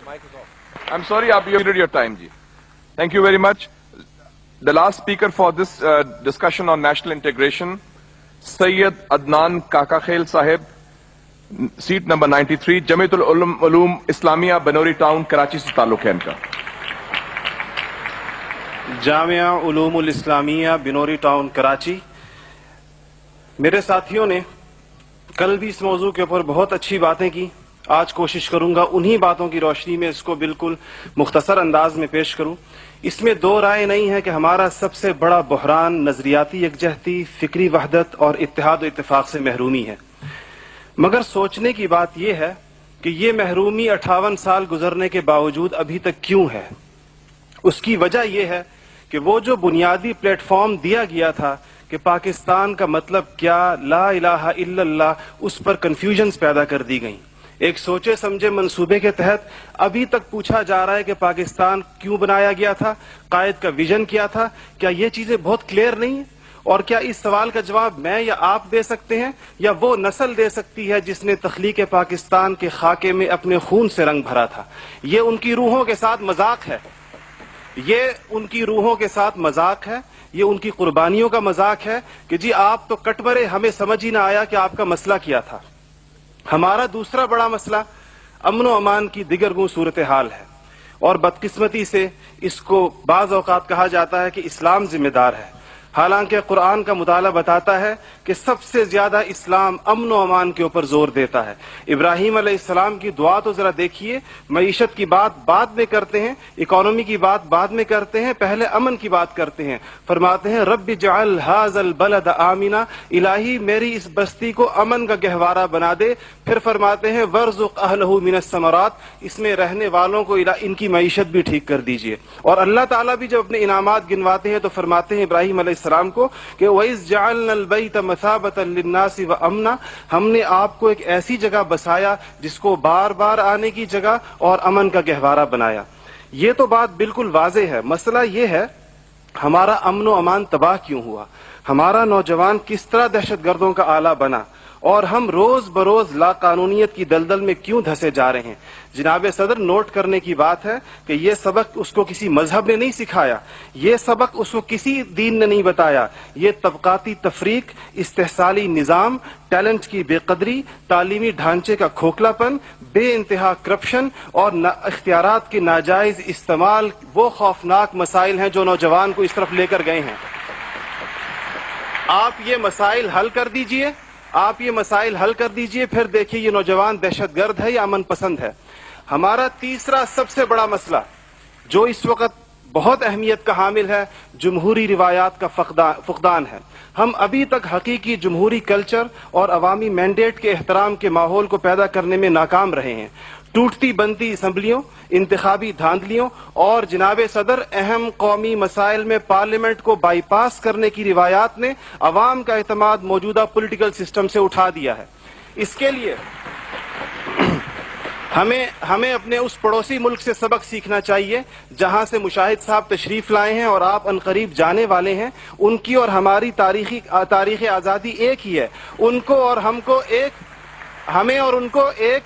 I'm sorry, you exceeded your time, ji. Thank you very much. The last speaker for this discussion on national integration, Sayyid Adnan Kakakhail Sahib, seat number 93, Jamiatul Ulum Islamia, Banori Town, Karachi se ताल्लुक है इनका. Jamia उलूमुल Islamia Binori town Karachi. मेरे साथियों ने कल भी इस मौजू के ऊपर बहुत अच्छी बातें की. आज कोशिश करूंगा उन्हीं बातों की रोशनी में इसको बिल्कुल मुख्तसर अंदाज में पेश करूं. इसमें दो राय नहीं है कि हमारा सबसे बड़ा बहरान नजरियाती यकजहती, फिक्री वहदत और इत्तेहाद व इत्तेफाक से महरूमी है. मगर सोचने की बात यह है कि ये महरूमी 58 साल गुजरने के बावजूद अभी तक क्यों है. उसकी वजह यह है कि वो जो बुनियादी प्लेटफॉर्म दिया गया था कि पाकिस्तान का मतलब क्या, ला इलाहा इल्लल्लाह, उस पर कंफ्यूजन्स पैदा कर दी गई. एक सोचे समझे मंसूबे के तहत अभी तक पूछा जा रहा है कि पाकिस्तान क्यों बनाया गया था, कायद का विजन क्या था. क्या ये चीजें बहुत क्लियर नहीं है? और क्या इस सवाल का जवाब मैं या आप दे सकते हैं या वो नस्ल दे सकती है जिसने तख्लीक पाकिस्तान के खाके में अपने खून से रंग भरा था. ये उनकी रूहों के साथ मजाक है, ये उनकी रूहों के साथ मजाक है, ये उनकी कुर्बानियों का मजाक है कि जी आप तो कट मरे, हमें समझ ही ना आया कि आपका मसला क्या था. हमारा दूसरा बड़ा मसला अमन व अमान की दिगरगू सूरत हाल है और बदकिस्मती से इसको बाज़ औक़ात कहा जाता है कि इस्लाम जिम्मेदार है. हालांकि कुरान का मुताला बताता है कि सबसे ज्यादा इस्लाम अमन व अमान के ऊपर जोर देता है. इब्राहीम अलैहिस्सलाम की दुआ तो जरा देखिए. मईशत की बात बाद में करते हैं, इकोनॉमी की बात बाद में करते हैं, पहले अमन की बात करते हैं. फरमाते हैं रब्बि जअल हाज़ल बलद आमिना, इलाही मेरी इस बस्ती को अमन का गहवारा बना दे. फिर फरमाते हैं वर्ज़ुक़ अहलहु मिनस समरात, इसमें रहने वालों को इनकी मईशत भी ठीक कर दीजिए. और अल्लाह ताला भी जब अपने इनामात गिनवाते हैं तो फरमाते हैं इब्राहीम अलैहिस्सलाम को कि वइज़ जअलनल बैत मसाबतन लिन्नासि व अमना, हमने आपको एक ऐसी जगह बसाया जिसको बार बार आने की जगह और अमन का गहवारा बनाया. ये तो बात बिल्कुल वाज़े है. मसला ये है हमारा अमन व अमान तबाह क्यों हुआ, हमारा नौजवान किस तरह दहशतगर्दों का आला बना और हम रोज बरोज लाकानूनियत की दलदल में क्यों धंसे जा रहे हैं. जनाब सदर, नोट करने की बात है कि यह सबक उसको किसी मजहब ने नहीं सिखाया, यह सबक उसको किसी दीन ने नहीं बताया. ये तबकाती तफरीक, इस्तेहसाली निज़ाम, टैलेंट की बेकदरी, तालीमी ढांचे का खोखलापन, बे इंतहा करप्शन और इख्तियारात के नाजायज इस्तेमाल वो खौफनाक मसाइल हैं जो नौजवान को इस तरफ लेकर गए हैं. आप ये मसाइल हल कर दीजिए, आप ये मसाइल हल कर दीजिए, फिर देखिए ये नौजवान दहशतगर्द है या अमन पसंद है. हमारा तीसरा सबसे बड़ा मसला जो इस वक्त बहुत अहमियत का हामिल है, जमहूरी रिवायात का फुकदान है. हम अभी तक हकीकी जमहूरी कल्चर और अवामी मैंडेट के एहतराम के माहौल को पैदा करने में नाकाम रहे हैं. टूटती बनती असम्बलियों, इंतखाबी धांधलियों और जनाब सदर अहम कौमी मसाइल में पार्लियामेंट को बाईपास करने की रिवायात ने अवाम का एतमाद मौजूदा पॉलिटिकल सिस्टम से उठा दिया है. इसके लिए हमें अपने उस पड़ोसी मुल्क से सबक सीखना चाहिए जहां से मुशाहिद साहब तशरीफ लाए हैं और आप अनकरीब जाने वाले हैं. उनकी और हमारी तारीख आज़ादी एक ही है. उनको और हमको हमें और उनको एक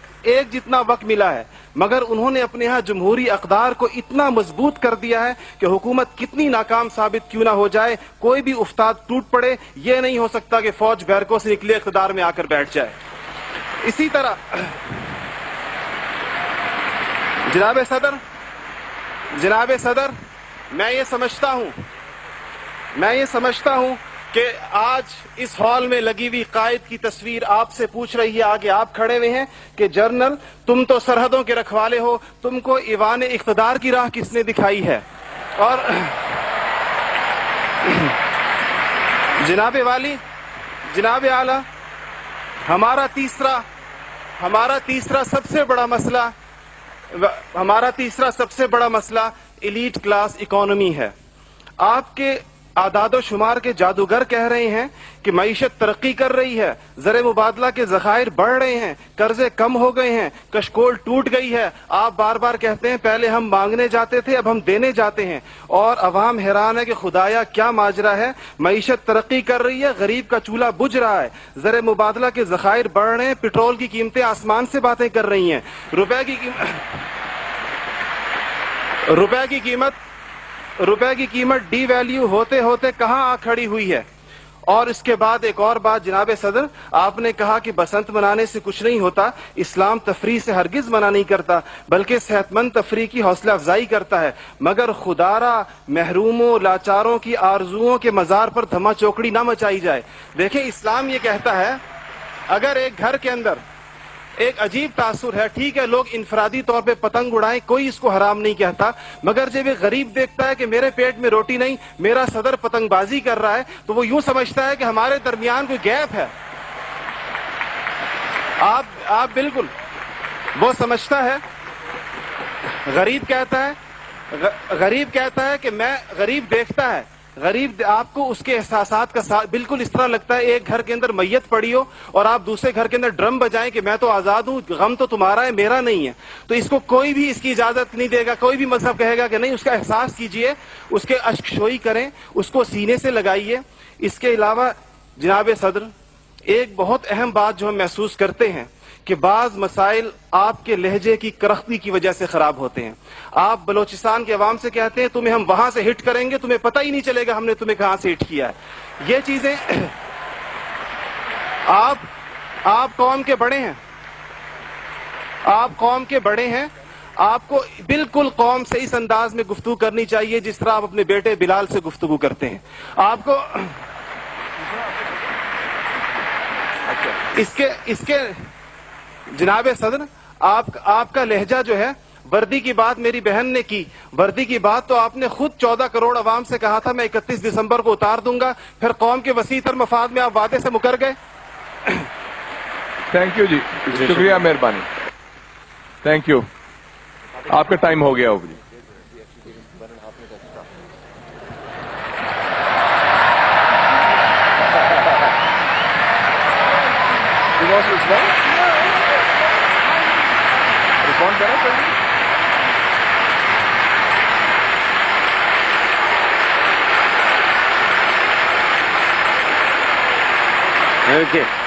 जितना वक्त मिला है, मगर उन्होंने अपने यहाँ जमहूरी अक़दार को इतना मजबूत कर दिया है कि हुकूमत कितनी नाकाम साबित क्यों ना हो जाए, कोई भी उस्ताद टूट पड़े, ये नहीं हो सकता कि फौज बैरकों से निकले इक़्तिदार में आकर बैठ जाए. इसी तरह जनाब सदर, मैं ये समझता हूं कि आज इस हॉल में लगी हुई कायद की तस्वीर आपसे पूछ रही है, आगे आप खड़े हुए हैं कि जनरल तुम तो सरहदों के रखवाले हो, तुमको ईवान इख्तिदार की राह किसने दिखाई है. और जनाब आला, हमारा तीसरा सबसे बड़ा मसला एलीट क्लास इकोनॉमी है. आपके आदादो शुमार के जादूगर कह रहे हैं कि मईशत तरक्की कर रही है, ज़र मुबादला के ज़खायर बढ़ रहे हैं, कर्जे कम हो गए हैं, कशकोल टूट गई है. आप बार बार कहते हैं पहले हम मांगने जाते थे, अब हम देने जाते हैं. और अवाम हैरान है कि खुदाया क्या माजरा है. मईशत तरक्की कर रही है, गरीब का चूल्हा बुझ रहा है, ज़र मुबादला के ज़खायर बढ़ रहे हैं, पेट्रोल की कीमतें आसमान से बातें कर रही हैं, रुपए की روپے کی قیمت ڈی ویلیو ہوتے ہوتے کہاں آ کھڑی ہوئی ہے. اور اس کے بعد ایک اور بات جناب صدر, آپ نے کہا کہ بسنت منانے سے کچھ نہیں ہوتا. اسلام تفریح سے ہرگز منع نہیں کرتا, بلکہ صحت مند تفریح کی حوصلہ افزائی کرتا ہے, مگر خدارا محروموں لاچاروں کی آرزوؤں کے مزار پر دھما چوکڑی نہ مچائی جائے. دیکھیں اسلام یہ کہتا ہے اگر ایک گھر کے اندر ایک عجیب تاثر ہے, ٹھیک ہے لوگ انفرادی طور پہ پتنگ اڑائیں, کوئی اس کو حرام نہیں کہتا, مگر جب ایک غریب دیکھتا ہے کہ میرے پیٹ میں روٹی نہیں, میرا صدر پتنگ بازی کر رہا ہے, تو وہ یوں سمجھتا ہے کہ ہمارے درمیان کوئی گیپ ہے. آپ بالکل وہ سمجھتا ہے, غریب کہتا ہے کہ میں, غریب دیکھتا ہے, غریب آپ کو اس کے احساسات کا بالکل اس طرح لگتا ہے ایک گھر کے اندر میت پڑی ہو اور آپ دوسرے گھر کے اندر ڈرم بجائیں کہ میں تو آزاد ہوں, غم تو تمہارا ہے میرا نہیں ہے. تو اس کو کوئی بھی اس کی اجازت نہیں دے گا, کوئی بھی مذہب کہے گا کہ نہیں, اس کا احساس کیجئے, اس کے اشک شوئی کریں, اس کو سینے سے لگائیے. اس کے علاوہ جناب صدر ایک بہت اہم بات جو ہم محسوس کرتے ہیں کہ بعض مسائل آپ کے لہجے کی کرختی کی وجہ سے خراب ہوتے ہیں. آپ بلوچستان کے عوام سے کہتے ہیں تمہیں ہم وہاں سے ہٹ کریں گے, تمہیں پتہ ہی نہیں چلے گا ہم نے تمہیں کہاں سے ہٹ کیا ہے. یہ چیزیں آپ قوم کے بڑے ہیں, آپ کو بالکل قوم سے اس انداز میں گفتگو کرنی چاہیے جس طرح آپ اپنے بیٹے بلال سے گفتگو کرتے ہیں. آپ کو اس کے جناب صدر آپ کا لہجہ جو ہے, وردی کی بات میری بہن نے کی, وردی کی بات تو آپ نے خود 14 کروڑ عوام سے کہا تھا میں 31 دسمبر کو اتار دوں گا, پھر قوم کے وسیع تر مفاد میں آپ وعدے سے مکر گئے. تھینک یو جی, شکریہ, مہربانی, تھینک یو. آپ کا ٹائم ہو گیا ہوگا جی. Okay.